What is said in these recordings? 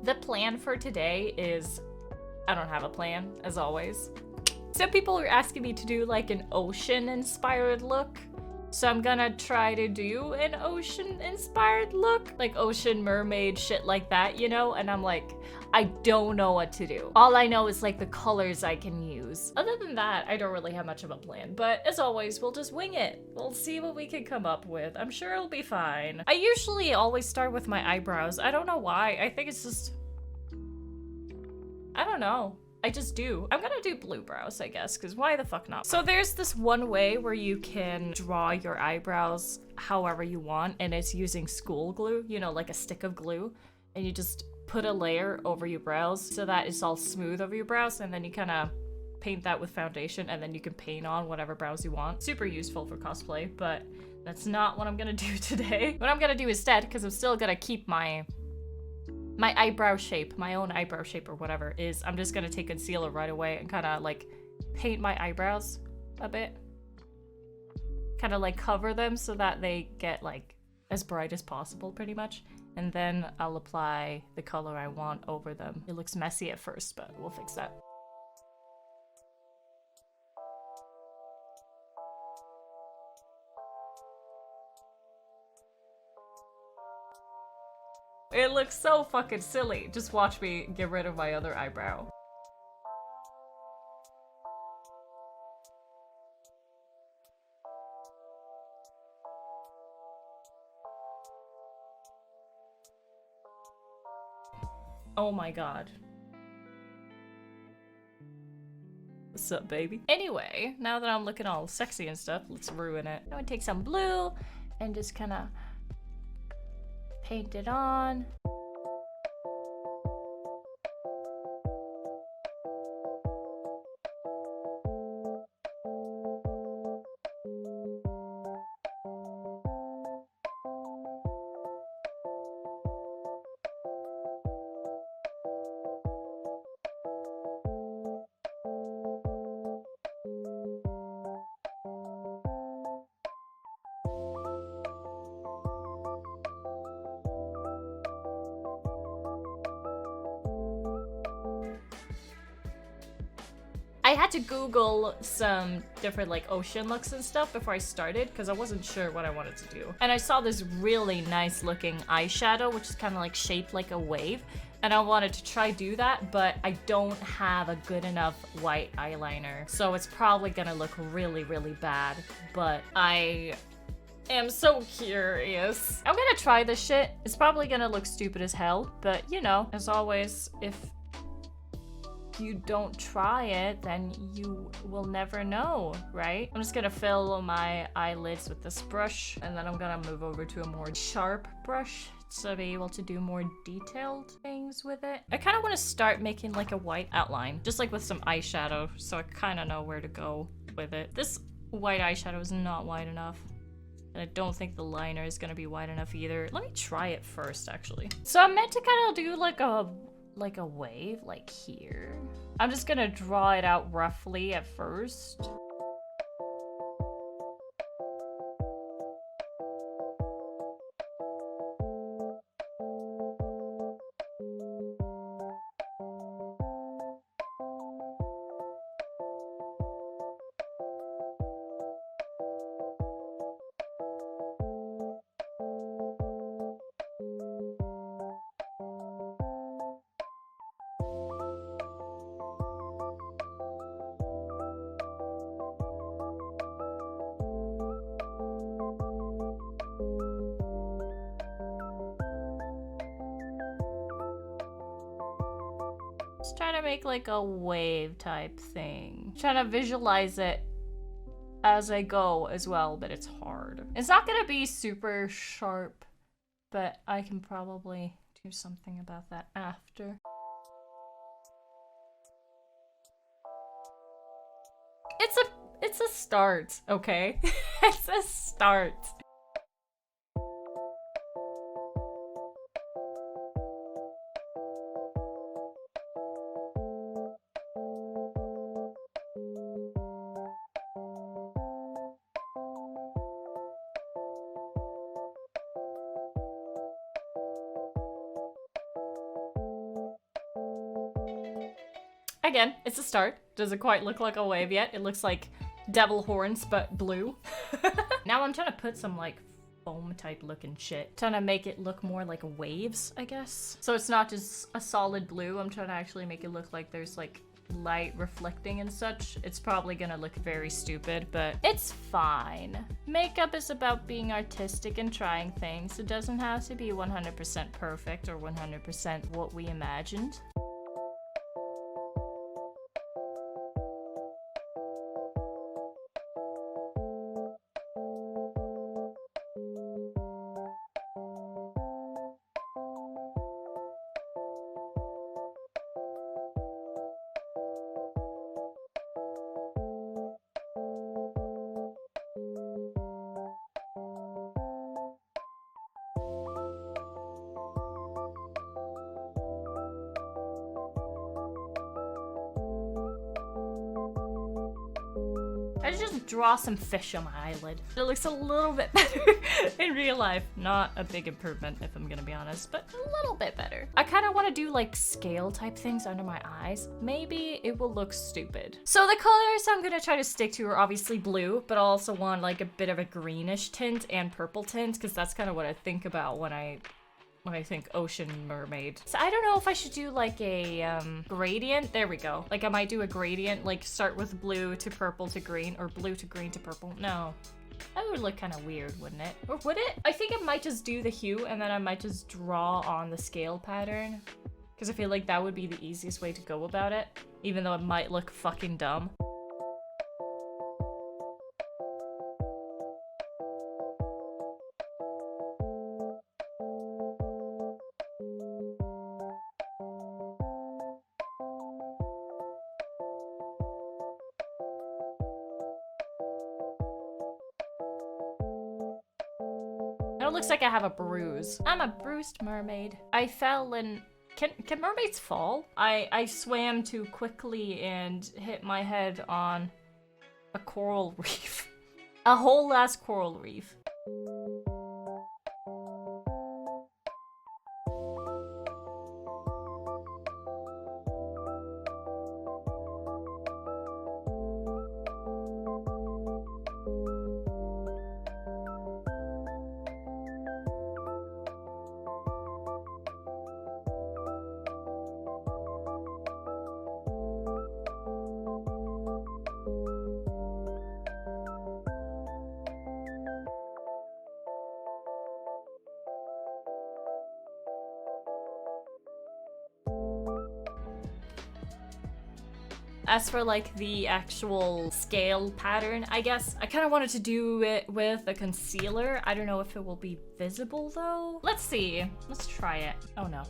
The plan for today is, I don't have a plan, as always. Some people are asking me to do like an ocean-inspired look. So I'm gonna try to do an ocean-inspired look. Like ocean mermaid, shit like that, you know? And I'm like, I don't know what to do. All I know is like the colors I can use. Other than that, I don't really have much of a plan. But as always, we'll just wing it. We'll see what we can come up with. I'm sure it'll be fine. I usually always start with my eyebrows. I don't know why. I think it's just... I don't know. I just do. I'm gonna do blue brows, I guess, because why the fuck not? So there's this one way where you can draw your eyebrows however you want, and it's using school glue, you know, like a stick of glue, and you just put a layer over your brows so that it's all smooth over your brows, and then you kind of paint that with foundation, and then you can paint on whatever brows you want. Super useful for cosplay, but that's not what I'm gonna do today. What I'm gonna do instead, because I'm still gonna keep my eyebrow shape, my own eyebrow shape or whatever, is I'm just gonna take concealer right away and kind of like paint my eyebrows a bit. Kind of like cover them so that they get like as bright as possible pretty much. And then I'll apply the color I want over them. It looks messy at first, but we'll fix that. It looks so fucking silly. Just watch me get rid of my other eyebrow. Oh my god. What's up, baby? Anyway, now that I'm looking all sexy and stuff, let's ruin it. I'm gonna take some blue and just kind of paint it on. I had to Google some different like ocean looks and stuff before I started because I wasn't sure what I wanted to do. And I saw this really nice looking eyeshadow, which is kind of like shaped like a wave. And I wanted to try do that, but I don't have a good enough white eyeliner. So it's probably gonna look really, really bad. But I am so curious. I'm gonna try this shit. It's probably gonna look stupid as hell, but you know, as always, if you don't try it, then you will never know, right? I'm just gonna fill my eyelids with this brush, and then I'm gonna move over to a more sharp brush to be able to do more detailed things with it. I kind of want to start making like a white outline, just like with some eyeshadow, so I kind of know where to go with it. This white eyeshadow is not wide enough. And I don't think the liner is gonna be wide enough either. Let me try it first, actually. So I'm meant to kind of do like a wave, like here. I'm just gonna draw it out roughly at first. Just trying to make like a wave type thing. Trying to visualize it as I go as well, but it's hard. It's not gonna be super sharp, but I can probably do something about that after. It's a start, okay? It's a start. Again, it's a start. Doesn't quite look like a wave yet. It looks like devil horns, but blue. Now I'm trying to put some like foam type looking shit. Trying to make it look more like waves, I guess. So it's not just a solid blue. I'm trying to actually make it look like there's like light reflecting and such. It's probably gonna look very stupid, but it's fine. Makeup is about being artistic and trying things. It doesn't have to be 100% perfect or 100% what we imagined. I just draw some fish on my eyelid. It looks a little bit better in real life. Not a big improvement, if I'm gonna be honest, but a little bit better. I kind of want to do like scale type things under my eyes. Maybe it will look stupid. So the colors I'm gonna try to stick to are obviously blue, but I also want like a bit of a greenish tint and purple tint, because that's kind of what I think about when I think ocean mermaid. So I don't know if I should do like a gradient. There we go. Like I might do a gradient, like start with blue to purple to green, or blue to green to purple. No, that would look kind of weird, wouldn't it? Or would it? I think I might just do the hue and then I might just draw on the scale pattern, because I feel like that would be the easiest way to go about it, even though it might look fucking dumb. It looks like I have a bruise. I'm a bruised mermaid. I fell in... Can mermaids fall? I swam too quickly and hit my head on a coral reef. A whole ass coral reef. As for like the actual scale pattern, I guess, I kind of wanted to do it with a concealer. I don't know if it will be visible though. Let's see. Let's try it. Oh no.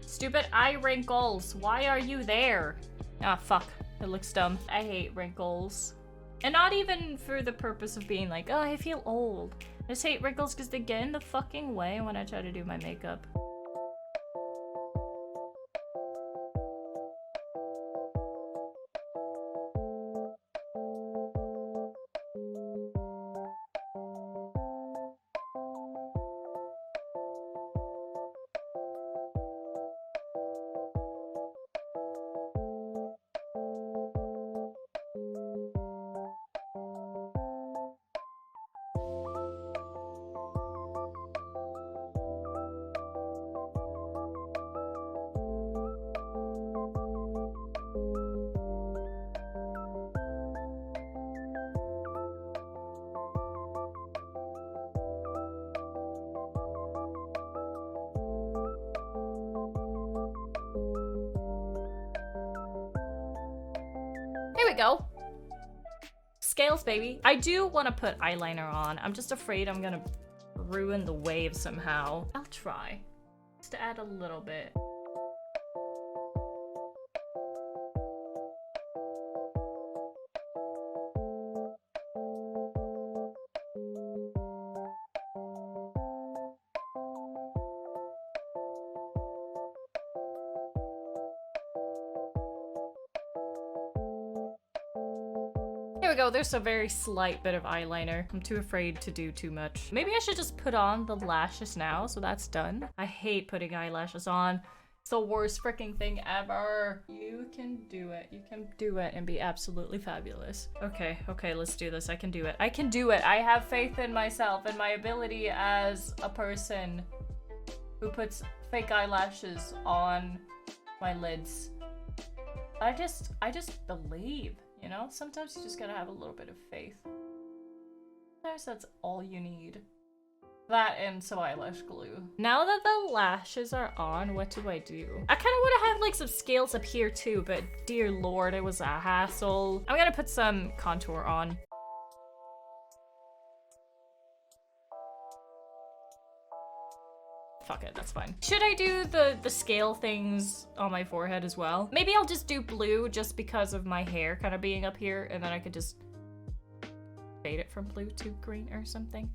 Stupid eye wrinkles. Why are you there? Ah, fuck. It looks dumb. I hate wrinkles. And not even for the purpose of being like, oh, I feel old. I just hate wrinkles because they get in the fucking way when I try to do my makeup. Here we go. Scales, baby. I do want to put eyeliner on. I'm just afraid I'm gonna ruin the wave somehow. I'll try. Just to add a little bit. Here we go, there's a very slight bit of eyeliner. I'm too afraid to do too much. Maybe I should just put on the lashes now, so that's done. I hate putting eyelashes on. It's the worst freaking thing ever. You can do it. You can do it and be absolutely fabulous. Okay, okay, let's do this. I can do it. I can do it. I have faith in myself and my ability as a person who puts fake eyelashes on my lids. I just believe, you know? Sometimes you just gotta have a little bit of faith. Sometimes that's all you need. That and some eyelash glue. Now that the lashes are on, what do? I kind of want to have like some scales up here too, but dear lord, it was a hassle. I'm gonna put some contour on. Fuck it, that's fine. Should I do the scale things on my forehead as well? Maybe I'll just do blue just because of my hair kind of being up here, and then I could just fade it from blue to green or something.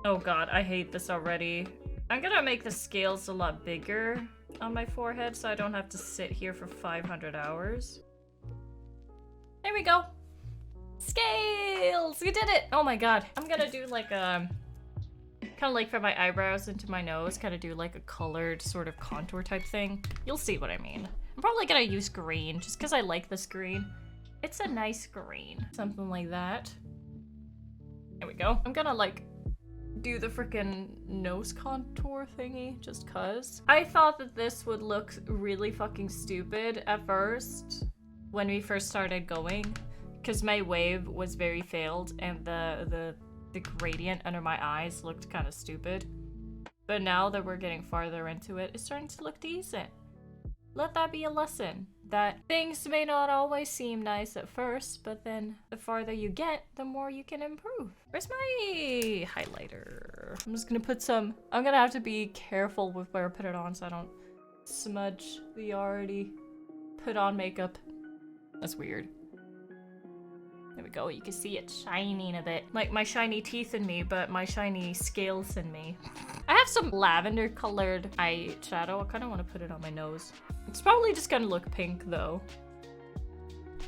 Oh god, I hate this already. I'm gonna make the scales a lot bigger on my forehead so I don't have to sit here for 500 hours. There we go. Scales! We did it! Oh my god. I'm gonna do like a... kind of like for my eyebrows into my nose, kind of do like a colored sort of contour type thing. You'll see what I mean. I'm probably gonna use green just because I like this green. It's a nice green. Something like that. There we go. I'm gonna like do the freaking nose contour thingy just cuz. I thought that this would look really fucking stupid at first when we first started going because my wave was very failed and the gradient under my eyes looked kind of stupid. But now that we're getting farther into it, it's starting to look decent. Let that be a lesson that things may not always seem nice at first, but then the farther you get, the more you can improve. Where's my highlighter? I'm just gonna put some... I'm gonna have to be careful with where I put it on so I don't smudge the already put on makeup. That's weird. There we go, you can see it shining a bit. Like my shiny teeth in me, but my shiny scales in me. I have some lavender colored eyeshadow. I kind of want to put it on my nose. It's probably just gonna look pink though.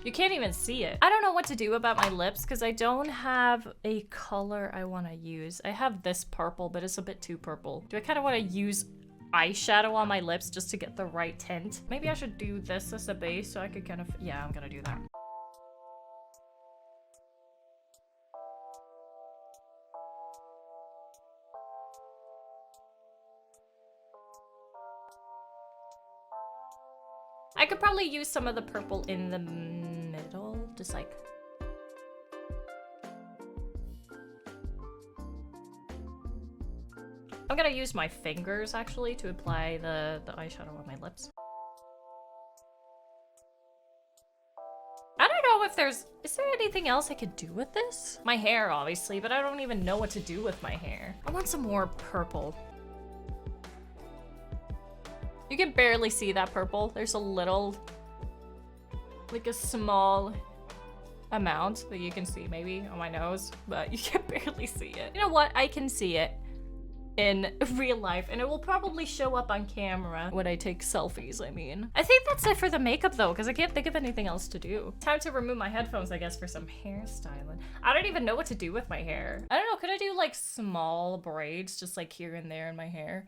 You can't even see it. I don't know what to do about my lips because I don't have a color I want to use. I have this purple, but it's a bit too purple. Do I kind of want to use eyeshadow on my lips just to get the right tint? Maybe I should do this as a base so I could kind of... Yeah, I'm gonna do that. I could probably use some of the purple in the middle, just like... I'm gonna use my fingers, actually, to apply the eyeshadow on my lips. I don't know if there's... Is there anything else I could do with this? My hair, obviously, but I don't even know what to do with my hair. I want some more purple. You can barely see that purple. There's a little, like a small amount that you can see maybe on my nose, but you can barely see it. You know what? I can see it in real life, and it will probably show up on camera when I take selfies, I mean. I think that's it for the makeup though, because I can't think of anything else to do. Time to remove my headphones, I guess, for some hairstyling. I don't even know what to do with my hair. I don't know, could I do like small braids just like here and there in my hair?